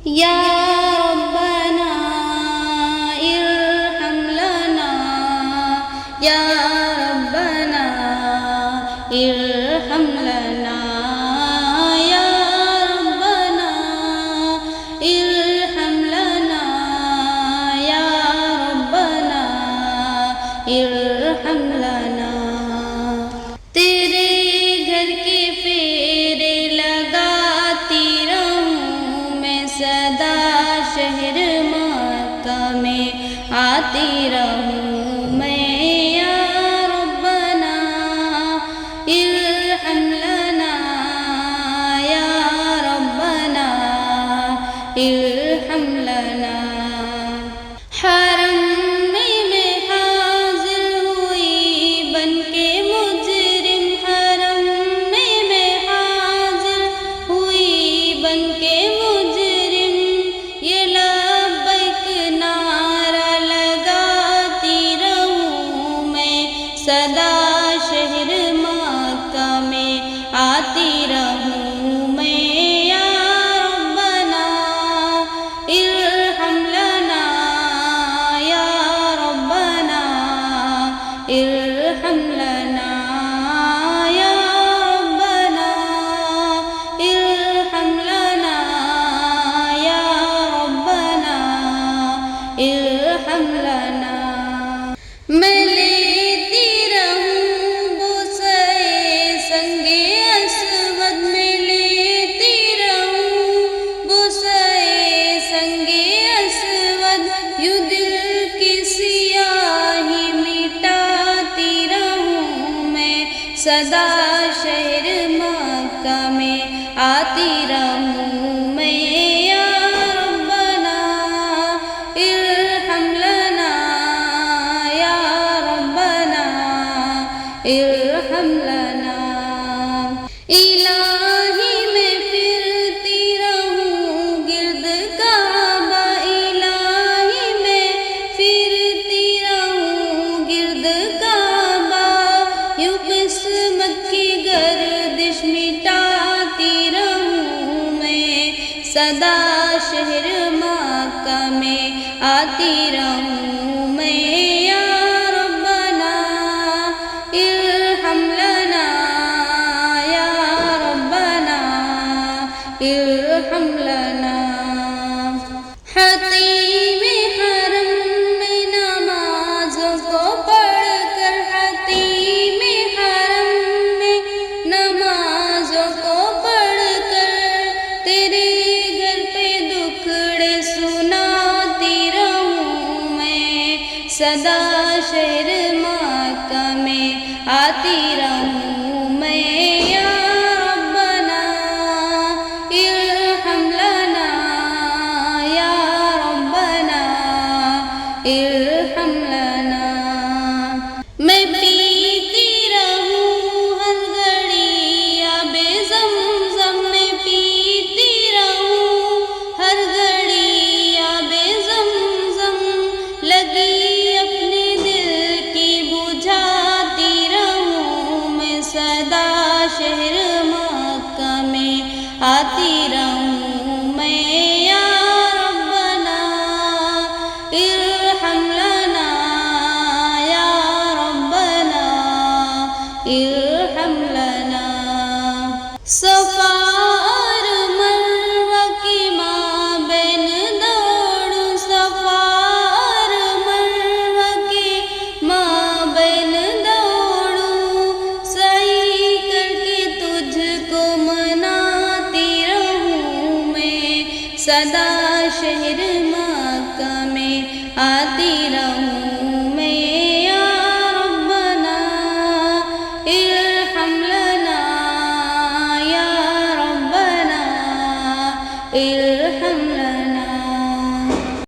یا ربنا ارحم لنا یا ربنا ارحم لنا یا ربنا ارحم لنا یا ربنا ارحم لنا. تیرے گھر کے پھیرے لگاتی رہوں میں سدا، شہر مکہ میں آتی رہوں میں. یا ربنا ارحم لنا یا ربنا ارحم لنا. حرم میں حاضر ہوئی بن کے مجرم، حرم میں حاضر ہوئی بن کے مجرم، یہ لبیک نعرہ لگاتی رہوں میں سدا، شہر مکہ میں آتی رہوں میں. یا ربنا ارحم لنا یا ربنا ارحم لنا یا ربنا ارحم لنا یا ربنا ارحم لنا. میں لیتی رہوں بوسے سنگ اسود، میں لیتی رہوں بوسے سنگ اسود، یوں دل کی سیاہی مٹاتی رہوں میں سدا، شہر مکہ میں آتی رہوں میں. یا ربنا ارحم لنا یا ربنا ارحم لنا. الہی میں پھرتی رہوں گرد کعبہ، الہی میں پھرتی رہوں گرد کعبہ، یوں قسمت کی گردش مٹاتی رہوں میں سدا، شہر مکہ میں آتی رہوں میں. یا ربنا ارحم لنا یا ربنا ارحم لنا. حتیم حرم میں نمازوں کو پڑھ کر، حتیم حرم میں نمازوں کو پڑھ کر، تیرے گھر پہ دکھڑے سناتی رہوں میں سدا، شہر مکہ میں آتی رہوں میں. یا ربنا ارحم لنا یا ربنا ارحم لنا. میں پیتی رہوں ہر گھڑی آب زمزم، میں پیتی رہوں ہر گھڑی آب زمزم، لگی اپنے دل کی بجھاتی رہوں میں سدا، شہر مکہ میں آتی رہوں میں. یا ربنا ارحم لنا یا ربنا ارحم لنا. صفا اور مروہ کی مابین دوڑوں، صفا اور مروہ کی مابین دوڑوں، سعی کر کے تجھ کو مناتی رہوں میں سدا، شہر مکہ میں آتی رہوں